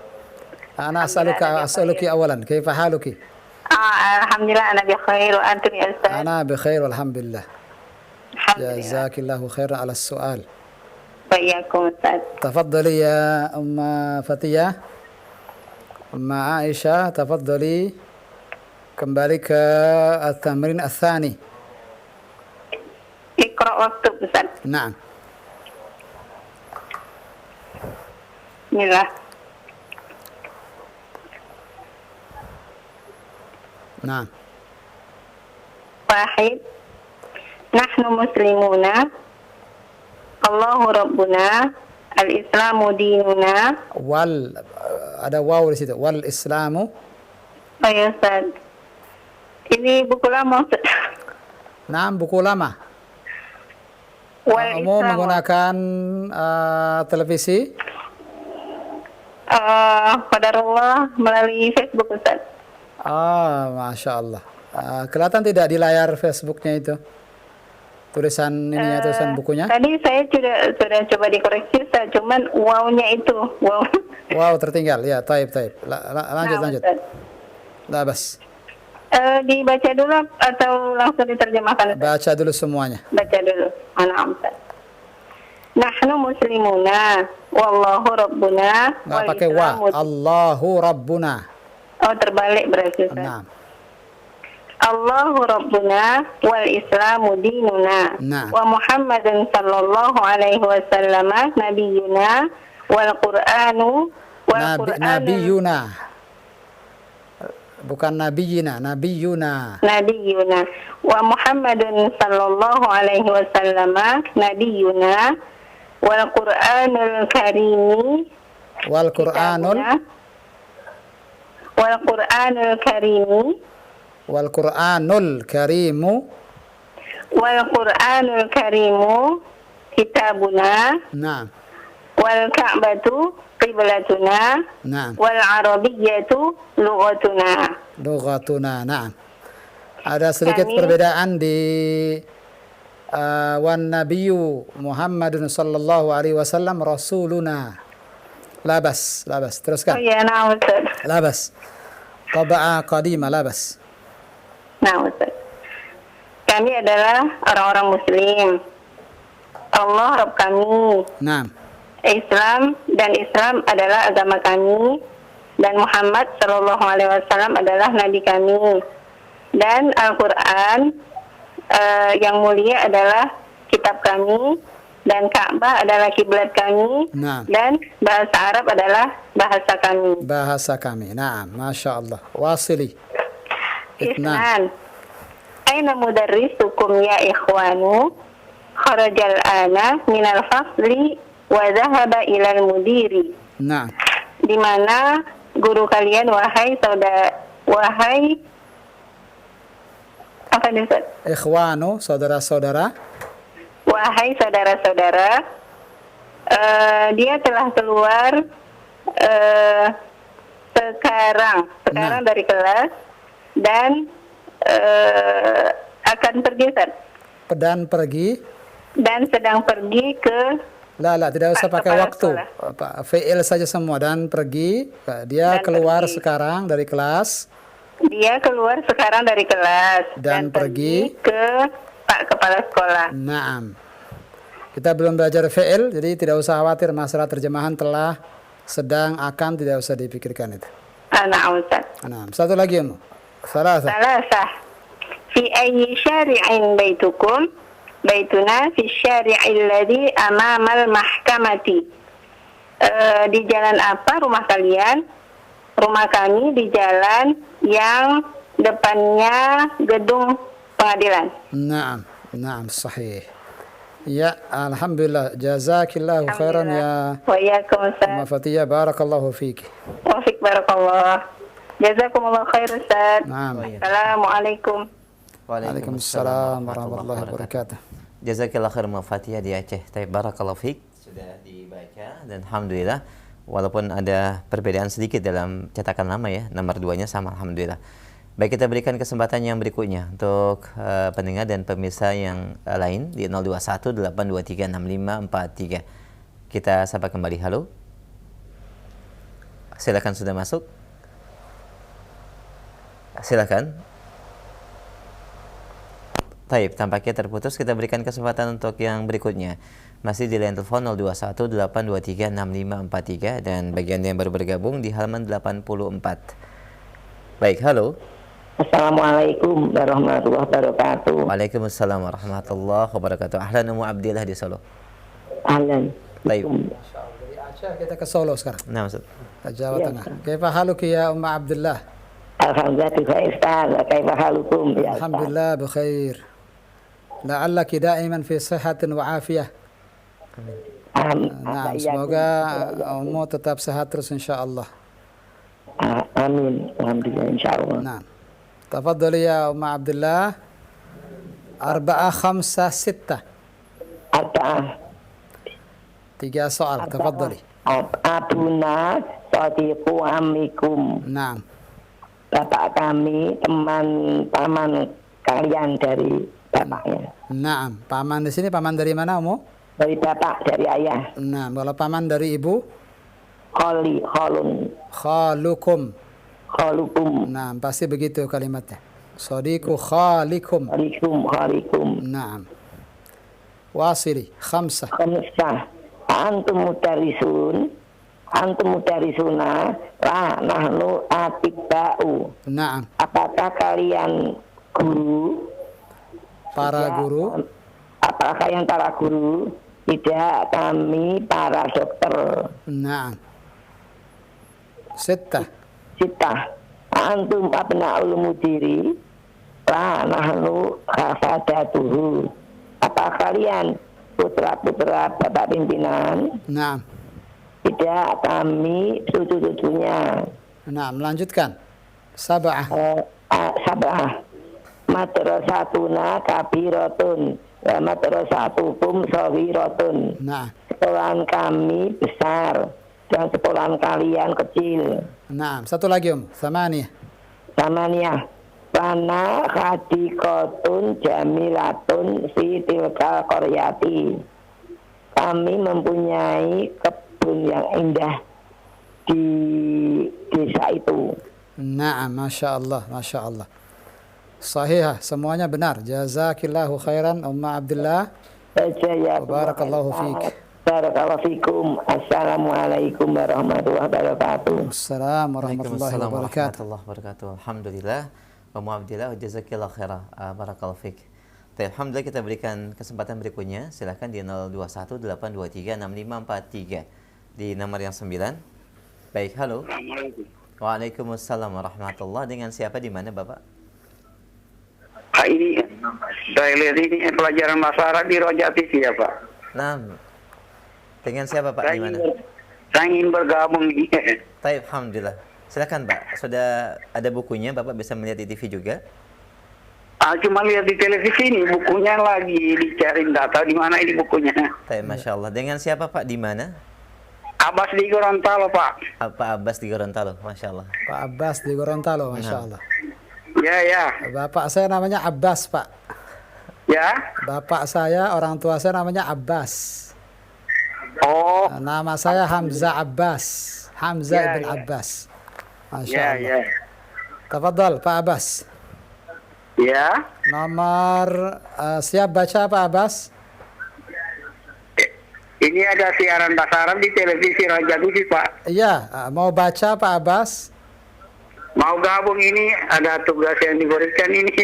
أنا أسألك أولا كيف حالك؟ Alhamdulillah ana bi khair wa antum ya Ustaz. أنا بخير والحمد لله. Alhamdulillah. جزاك الله خيرا على السؤال. Bayakum Ustaz. تفضلي يا أم فتية. أم عائشة تفضلي kembali ke التمرين الثاني. Iqra waktu Ustaz. نعم. Bismillah. نعم. Wahid. Nahnu muslimuna. Allahu rabbuna. Al-Islamu dinuna. ada waw di situ. Wal Islamu. Oh ya Ustaz. Ini buku lama Ustaz. Nah, buku lama. Wal Kamu Islamu. menggunakan televisi? Qadarullah melalui Facebook Ustaz. Masya Allah. Kelihatan tidak di layar Facebooknya itu? Tulisan ininya, tulisan bukunya? Tadi saya sudah coba dikoreksi Ustaz, cuman wow-nya itu. Wow. Wow, tertinggal. Ya, taib. Lanjut. Ustaz. Labas. Dibaca dulu atau langsung diterjemahkan Ustaz? Baca dulu semuanya. Baca dulu. Na'am Ustaz. Nahnu muslimuna wallahu rabbuna. Nggak pakai wa. Allahu Rabbuna. Oh, terbalik berarti Ustaz. Nah. Allahu rabbuna wal islamu dinuna. Nah. Wa Muhammadun sallallahu alaihi wasallam nabiyuna wal Qur'anu Nabiyuna. Bukan nabiyina, nabiyuna. Nabiyuna wa Muhammadun sallallahu alaihi wasallam nabiyuna wal Qur'anul karimi Wal Qur'anul karimi Wal Qur'anul karimu wal Qur'anul karimu kitabuna. Nah. Wal Ka'batu qiblatuna. Nah. Wal Arabiyyatu lughatuna. Lughatuna. Nah. Ada sedikit perbedaan di wan nabiyyu Muhammadun sallallahu alaihi wasallam rasuluna. Labas. Teruskan. Oh ya, nah Ustaz. Labas. Taba'a qadima labas. Nah Ustaz. Kami adalah orang-orang muslim. Allah Rabb kami. Nah. Islam adalah agama kami, dan Muhammad Shallallahu Alaihi Wasallam adalah nabi kami, dan Al-Quran yang mulia adalah kitab kami, dan Ka'bah adalah kiblat kami, dan bahasa Arab adalah bahasa kami. Nah, masya Allah. Wasili. Isnan. Aina mudarrisukum ya ikhwanu? Kharajal ana minal fasli wa dhahaba ilal mudiri. Nah. Di mana guru kalian wahai apa nih Ustaz? Ikhwanu, saudara-saudara. Wahai saudara-saudara, dia telah keluar sekarang dari kelas dan akan pergi Ustaz. Dan sedang pergi ke tidak usah pakai waktu. Fi'il saja semua. Dan pergi. Dia keluar sekarang dari kelas. Dia keluar sekarang dari kelas. Dan pergi ke Pak Kepala Sekolah. Naam. Kita belum belajar fi'il, jadi tidak usah khawatir masalah terjemahan telah, sedang, akan, tidak usah dipikirkan itu. Na'am Ustaz. Naam. Satu lagi Ummu. Salasah. Salasah. Fi ayyi syari'in baitukum? Baituna fi syari'il ladzi amamal mahkamati. Di jalan apa rumah kalian? Rumah kami di jalan yang depannya gedung pengadilan. Naam. Naam, sahih. Ya, alhamdulillah. Jazakillahu khairan ya Wa iyyakum Ustaz. Umma Fatiyah. Barakallahu fiik. Wa fik barakallah. Jazakumullah khair Ustaz. Naam. Assalamualaikum. Waalaikumsalam warahmatullahi wabarakatuh. Jazakillah khair Fatihah di Aceh. Taib barakallahu fiik. Sudah dibaca dan alhamdulillah walaupun ada perbedaan sedikit dalam cetakan lama ya, nomor 2-nya sama alhamdulillah. Baik, kita berikan kesempatan yang berikutnya untuk pendengar dan pemirsa yang lain di 0218236543. Kita sapa kembali. Halo. Silakan, sudah masuk. Silakan. Taib, tampaknya terputus. Kita berikan kesempatan untuk yang berikutnya. Masih di line telepon 0218236543 dan bagi Anda yang baru bergabung di halaman 84. Baik, halo. Assalamualaikum warahmatullahi wabarakatuh. Waalaikumsalam warahmatullahi wabarakatuh. Ahlan Ummu Abdillah di Solo. Ahlan. Baik. Dari Aceh kita ke Solo sekarang. Nah, Ustaz. Ke Jawa Tengah. Kaifa haluki ya Umma Abdillah? Alhamdulillah bikhair Ustaz. Kaifa halukum ya Ustaz? Alhamdulillah bikhair. La'allaki da'iman fi sihhatin wa afiyah. Nah, semoga Ummu tetap sehat terus insyaallah. Amin. Alhamdulillah insyaallah. Nah. Tafadhali ya Umma Abdillah. 4 5 6. Arba'ah. 3 soal. Tafadhali. Abuna sadiqu amikum. Naam. Bapak kami teman paman kalian dari bapaknya. Naam. Paman di sini paman dari mana Ummu? Dari bapak, dari ayah. Nah, kalau paman dari ibu? Khalun. Khalukum. Khalukum. Nah, pasti begitu kalimatnya. Sadiqu khalikum. Khalikum. Naam. Wasili. 5. Khamsah. Antum mutarisuna la nahnu atibba'u. Naam. Apakah kalian guru? Para guru? Apakah kalian para guru? Tidak, kami para dokter. Naam. 6. Sitah. Antum abna'ul mudiri la nahnu khafadatuhu. Apa kalian putra-putra bapak pimpinan? Naam. Tidak, kami cucu-cucunya. Nah, melanjutkan. 7. Sabah. Madrasatuna kabiratun wa madrasatukum sawiratun. Nah. Sekolahan kami besar dan sekolahan kalian kecil. Nah, satu lagi 8. Samaniyah. Lana khadiqatun jamilatun fi tilkal qaryati. Kami mempunyai kebun yang indah di desa itu. Nah, Masya Allah, Masya Allah. Sahihah, semuanya benar. Jazakillahu khairan Umma Abdillah. Barakallahu fiik. Barakallahu fikum. Assalamualaikum warahmatullahi wabarakatuh. Assalamualaikum warahmatullahi wabarakatuh. Alhamdulillah. Ummu Abdillah, jazakillahu khairan. Barakallahu fiik. Alhamdulillah, kita berikan kesempatan berikutnya. Silahkan di 0218236543 di nomor yang 9. Baik, halo. Assalamualaikum. Waalaikumsalam warahmatullahi. Dengan siapa di mana, Bapak? Ini saya lihat ini pelajaran bahasa Arab di Roja TV ya Pak. Nah, dengan siapa Pak? Di mana? Saya ingin bergabung. Baik, alhamdulillah. Silakan Pak. Sudah ada bukunya, Bapak bisa melihat di TV juga? Cuma lihat di televisi ini, bukunya lagi dicari, nggak tahu di mana ini bukunya. Baik, Masya Allah. Dengan siapa Pak? Di mana? Abbas di Gorontalo Pak. Pak Abbas di Gorontalo, Masya Allah. Pak Abbas di Gorontalo, Masya Allah. Ya. Bapak saya namanya Abbas, Pak. Ya. Bapak saya, orang tua saya namanya Abbas. Oh. Nama saya Hamzah Abbas. Hamzah ibn Abbas. Masya Allah. Ya. Tafadhal, Pak Abbas. Ya. Nomor siap baca Pak Abbas? Ini ada siaran bahasa Arab di televisi Raja TV, Pak. Iya, mau baca Pak Abbas? Mau gabung ini, ada tugas yang diberikan ini.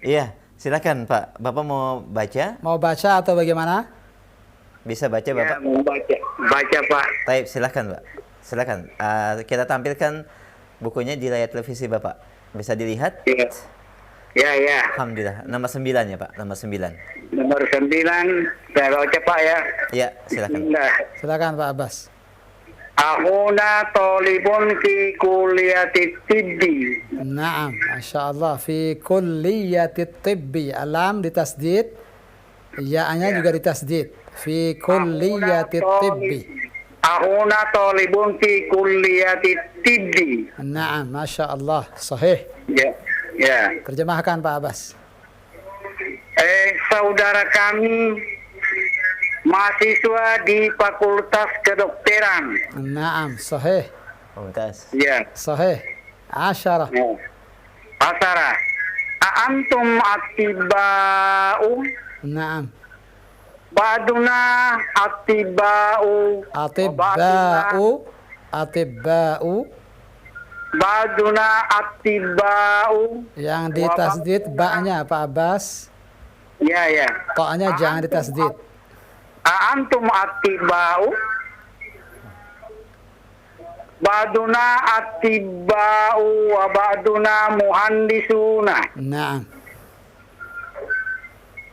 Iya, silakan Pak. Bapak mau baca? Mau baca atau bagaimana? Bisa baca Ya, Bapak? mau baca. Baca, Pak. Baik, silakan Pak. Silakan. Kita tampilkan bukunya di layar televisi Bapak. Bisa dilihat? Ya. Ya. Alhamdulillah. Nomor 9 ya Pak, nomor 9. Nomor 9, saya baca, Pak, ya. Iya, silakan. Nah, Silakan Pak Abbas. Ahuna tolibun fi kuliyatit tibbi. Naam, Masya Allah. Fi kulliyatit tibbi. Alam ditasdid. Ya-nya juga ditasdid. Fi kulliyatit tibbi. Ahuna tolibun fi kuliyatit tibbi. Naam, Masya Allah. Sahih. Ya. Terjemahkan Pak Abbas. Saudara kami mahasiswa di Fakultas Kedokteran. Naam, sahih. Mumtaz. Ya. Sahih. 10. Asara. Antum atiba'u. Naam. Ba'duna atiba'u. Atibba'u. Ba'duna atiba'u. Yang ditasdid ba-nya Pak Abbas. Ya. Ta-nya jangan ditasdid. Antum atiba'u. Ba'duna atiba'u wa ba'duna muhandisuna. Naam.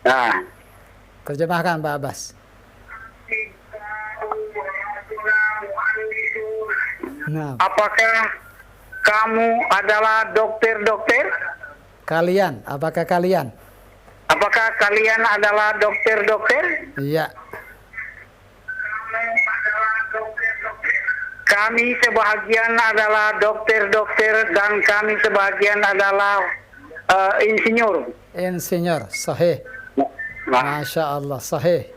Nah. Terjemahkan Pak Abbas. Naam. Apakah kamu adalah dokter-dokter? Kalian, apakah kalian? Apakah kalian adalah dokter-dokter? Iya. Kami sebahagian adalah dokter-dokter dan kami sebahagian adalah insinyur. Insinyur, sahih. Masya Allah, sahih.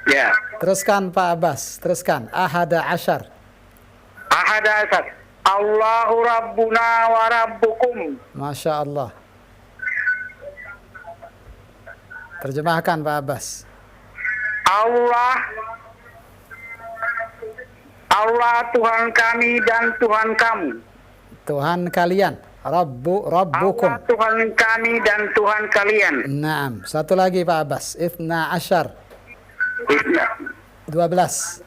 Ya. Teruskan Pak Abbas, teruskan. Ahada asyar. Ahada asyar. Allahu Rabbuna wa Rabbukum. Masya Allah. Terjemahkan Pak Abbas. Allah Tuhan kami dan Tuhan kamu. Tuhan kalian. Rabbukum. Allah Tuhan kami dan Tuhan kalian. Naam. Satu lagi Pak Abbas. 12. 12.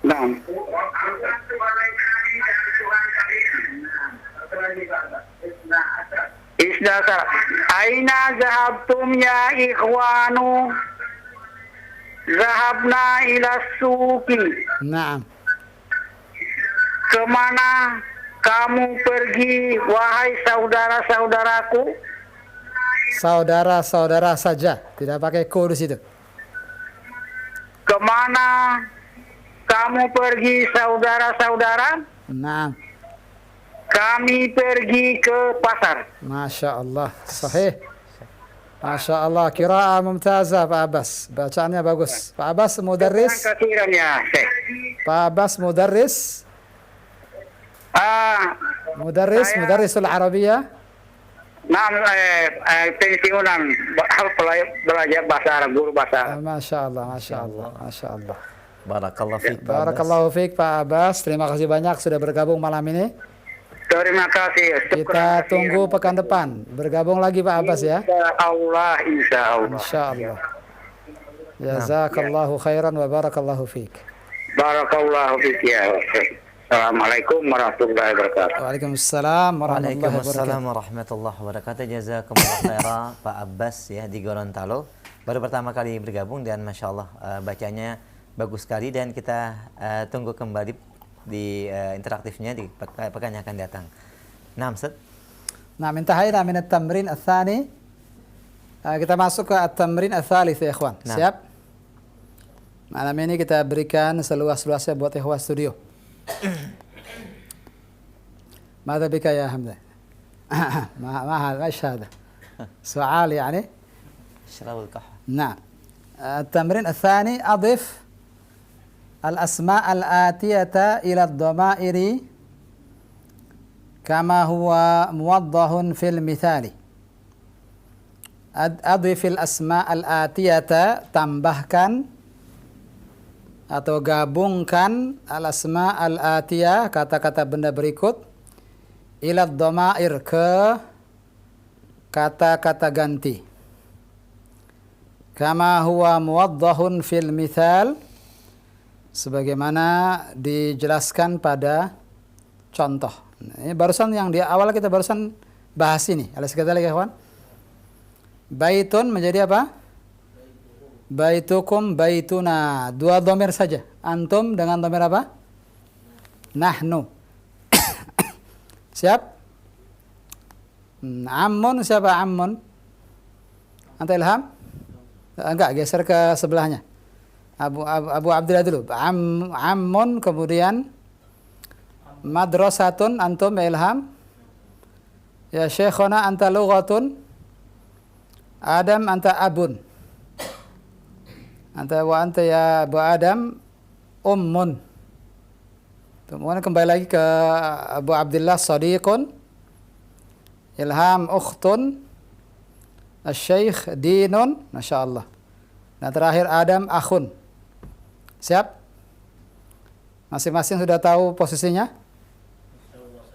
Naam. Isdasar. Aina zahabtum ya ikhwanu? Zahabna ila suki. Naam. Kemana kamu pergi, wahai saudara-saudaraku? Saudara-saudara saja, tidak pakai ku di situ. Kemana kamu pergi, saudara-saudara? Naam. Kami pergi ke pasar. Masya Allah, sahih. Masya Allah, qiraah mumtazah Pak Abbas. Bacaannya bagus. Pak Abbas mudarris. Kasiran ya, Syekh. Pak Abbas mudarris. Mudarrisul Arabiyah. Nah, pensiunan belajar bahasa Arab, guru bahasa Arab. Masya Allah, Masya Allah, Masya Allah. Barakallahu fiik. Barakallahu fiik Pak Abbas. Terima kasih banyak sudah bergabung malam ini. Terima kasih. Kita tunggu pekan depan. Bergabung lagi Pak Abbas ya. Insya Allah. Insya Allah. Jazakallahu khairan wa barakallahu fiik. Barakallahu fiik ya. Assalamualaikum warahmatullahi wabarakatuh. Waalaikumsalam warahmatullahi Waalaikumsalam wabarakatuh. warahmatullahi wabarakatuh. Jazakumullah khairan Pak Abbas ya di Gorontalo. Baru pertama kali bergabung dan Masya Allah bacanya bagus sekali dan kita tunggu kembali di interaktifnya di pekan yang akan datang. Nah, Ustaz. Nah, intahayna min at-tamrin ats-tsani. Kita masuk ke at-tamrin ats-tsalits ya ikhwan. Nah. Siap? Malam ini kita berikan seluas-luasnya buat ikhwan studio. ماذا بك يا حمزة؟ ما هذا ايش هذا؟ سؤال يعني؟ اشرب القهوة. نعم. التمرين الثاني أضف الأسماء الآتية إلى الضمائر كما هو موضح في المثال. Adhifil asma al-atiyata, tambahkan atau gabungkan al-asma al-atiyah, kata-kata benda berikut, ila dhamair, ke kata-kata ganti. Kama huwa muwaddahun fil mithal, sebagaimana dijelaskan pada contoh. Ini barusan yang di awal kita barusan bahas ini. Alas kita lagi kawan. Baitun menjadi apa? Baitukum, baituna. Dua dhamir saja. Antum dengan dhamir apa? Nahnu. Siap? Ammun, siapa ammun? Anta Ilham? Enggak, geser ke sebelahnya. Abu Abdillah dulu. Ammun, kemudian madrasatun, antum ya Ilham. Ya Syekhona anta lughatun. Adam anta abun. Anta ya Abu Adam ummun. Kemudian kembali lagi ke Abu Abdillah, sadiqun. Ilham ukhtun. Asy-Syaikh dinun, masyaallah. Dan terakhir Adam akhun. Siap? Masing-masing sudah tahu posisinya?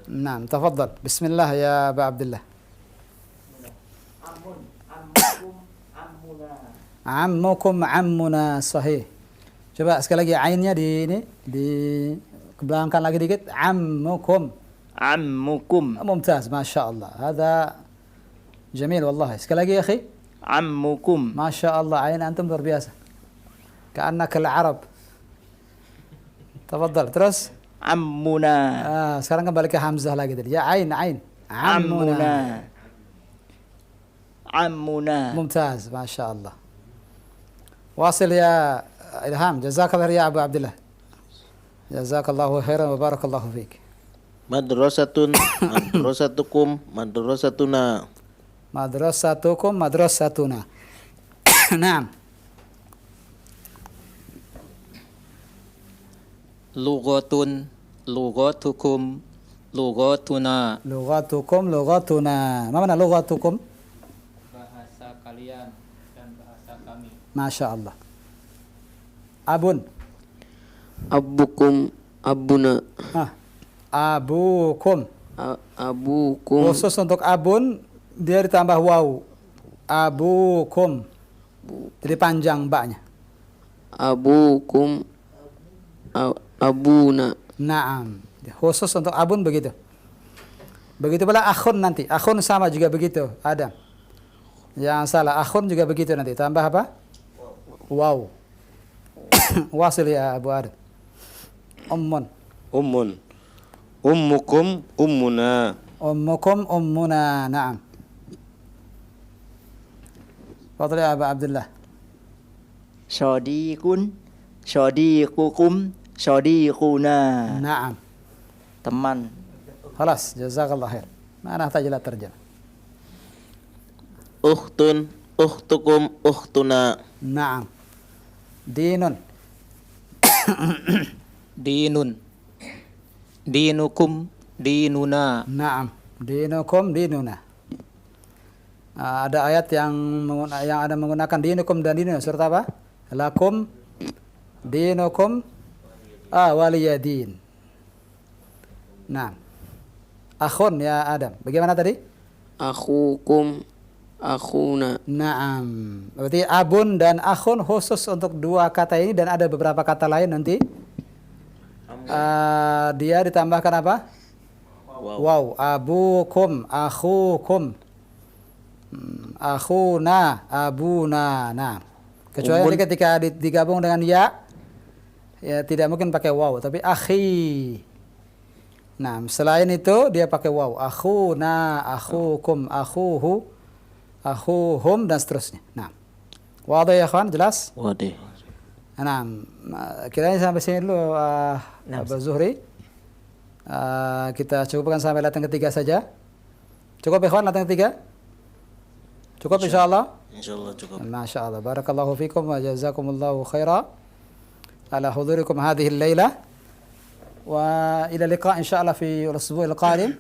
Nah, tafadhal. Bismillah ya Abu Abdillah. Ammukum ammuna, sahih. Coba sekali lagi ainnya dikebelakangkan lagi dikit. Ammukum. Ammukum. Mumtaz, masyaallah. Hada jamil wallahi. Sekali lagi ya akhi. Ammukum. Masyaallah, ain antum luar biasa. Ka'annaka al-Arab. Tafadhal, terus Ammuna. Sekarang kembali ke hamzah lagi tadi. Ya ain. Ammuna. Ammuna. Mumtaz, masyaallah. واصل يا إلهام. جزاك الله يا أبو عبد الله. جزاك الله خيرا وبارك الله فيك. Madrasatun, madrasatukum, madrasatuna. Madrasatukum, madrasatuna. Naam. Lughatun, lughatukum, lughatuna. Lughatukum, lughatuna. Ma mana lughatukum? Bahasa kalian dan bahasa kami. Masya Allah. Abun. Abukum, abuna. Abukum. Abukum. Khusus untuk abun dia ditambah waw. Abukum. Jadi panjang baknya. Abukum. Abuna. Naam. Khusus untuk abun begitu. Begitu pula akhun nanti. Akhun sama juga begitu. Adam. Yang salah. Akhun juga begitu nanti. Tambah apa? Wow. Wasil ya Abu Adam. Ummun. Ummun. Ummukum ummuna. Ummukum ummuna. Naam. Fadli ya Abu Abdullah. Shadiqun. Shadiqukum. Shadiquna. Naam. Teman. Khalas. Jazakallah khair. Ma nahtaj ila tarjamah. Ukhtun, ukhtukum, ukhtuna. Naam. Dinun. Dinun. Dinukum, dinuna. Naam. Dinukum, dinuna. Ada ayat yang ada menggunakan dinukum dan dinuna. Surat apa? Lakum dinukum waliyadin. Naam. Akhun ya Adam. Bagaimana tadi? Akhukum, akhuna. Naam. Berarti abun dan akhun khusus untuk dua kata ini dan ada beberapa kata lain nanti. Dia ditambahkan apa? Wow. Abukum, akhukum, akhuna, abuna. Nah, kecuali nanti ketika digabung dengan ya tidak mungkin pakai wow, tapi akhi. Nah, selain itu dia pakai wow. Akhuna, akhukum, akhuhu, akhuhum dan seterusnya. Nah, wadah ya kawan, jelas? Wadah. Nah, kiranya sampai sini dulu Abu Zuhri. Kita cukupkan sampai latihan ketiga saja. Cukup ya kawan latihan ketiga? Cukup insyaallah? Insyaallah cukup. Masya Allah. Barakallahu fikum wa jazakumullahu khaira ala hudurikum hadhihi al-laila. Wa ila liqa insyaallah fi al-usbu' al-qadim.